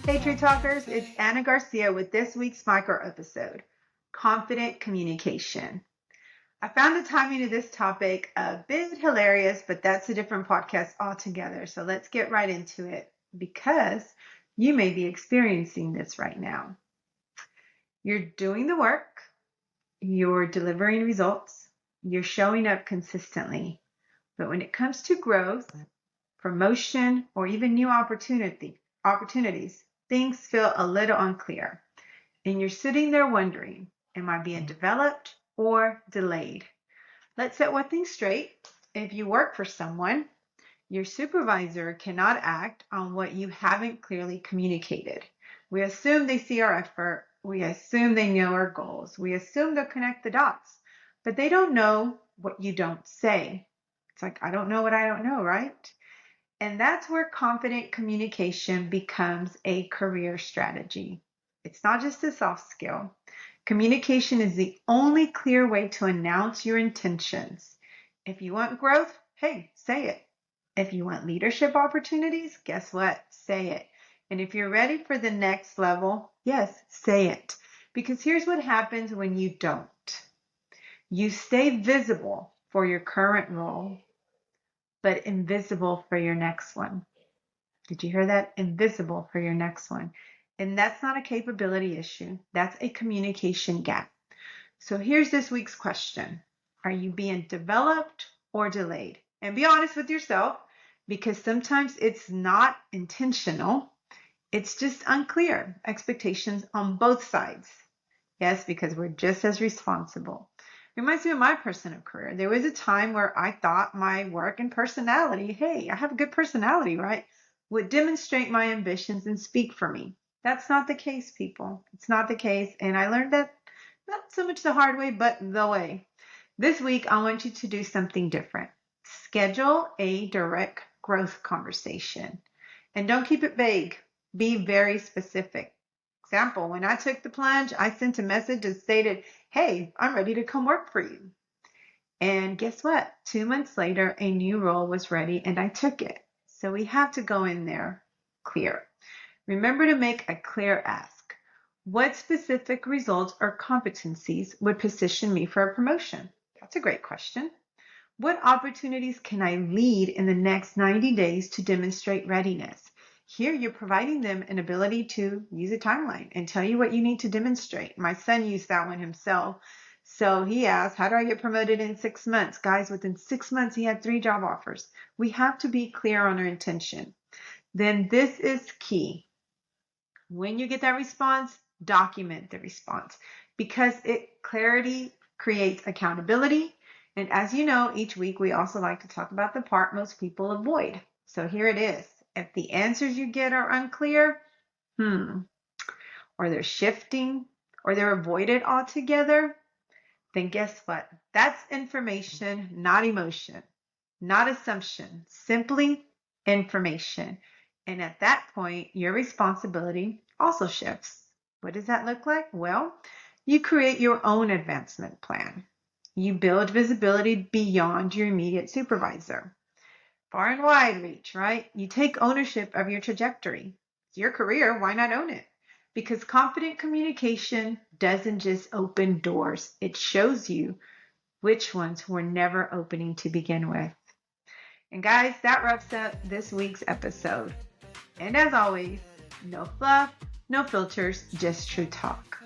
Hey True Talkers, it's Anna Garcia with this week's micro episode, Confident Communication. I found the timing of this topic a bit hilarious, but that's a different podcast altogether. So let's get right into it because you may be experiencing this right now. You're doing the work, you're delivering results, you're showing up consistently. But when it comes to growth, promotion, or even new opportunities, things feel a little unclear. And you're sitting there wondering, am I being developed or delayed? Let's set one thing straight. If you work for someone, your supervisor cannot act on what you haven't clearly communicated. We assume they see our effort. We assume they know our goals. We assume they'll connect the dots, but they don't know what you don't say. It's like, I don't know what I don't know, right? And that's where confident communication becomes a career strategy. It's not just a soft skill. Communication is the only clear way to announce your intentions. If you want growth, hey, say it. If you want leadership opportunities, guess what? Say it. And if you're ready for the next level, yes, say it. Because here's what happens when you don't. You stay visible for your current role, but invisible for your next one. Did you hear that? Invisible for your next one. And that's not a capability issue. That's a communication gap. So here's this week's question. Are you being developed or delayed? And be honest with yourself, because sometimes it's not intentional. It's just unclear expectations on both sides. Yes, because we're just as responsible. Reminds me of my personal career. There was a time where I thought my work and personality, hey, I have a good personality, right, would demonstrate my ambitions and speak for me. That's not the case, people. It's not the case. And I learned that not so much the hard way, but the way. This week, I want you to do something different. Schedule a direct growth conversation. And don't keep it vague. Be very specific. Example, when I took the plunge, I sent a message that stated, hey, I'm ready to come work for you. And guess what? 2 months later, a new role was ready and I took it. So we have to go in there clear. Remember to make a clear ask. What specific results or competencies would position me for a promotion? That's a great question. What opportunities can I lead in the next 90 days to demonstrate readiness? Here, you're providing them an ability to use a timeline and tell you what you need to demonstrate. My son used that one himself. So he asked, how do I get promoted in 6 months? Guys, within 6 months, he had 3 job offers. We have to be clear on our intention. Then this is key. When you get that response, document the response because clarity creates accountability. And as you know, each week we also like to talk about the part most people avoid. So here it is. If the answers you get are unclear, or they're shifting, or they're avoided altogether, then guess what? That's information, not emotion, not assumption, simply information. And at that point, your responsibility also shifts. What does that look like? Well, you create your own advancement plan. You build visibility beyond your immediate supervisor. Far and wide reach, right? You take ownership of your trajectory. It's your career. Why not own it? Because confident communication doesn't just open doors. It shows you which ones were never opening to begin with. And guys, that wraps up this week's episode. And as always, no fluff, no filters, just true talk.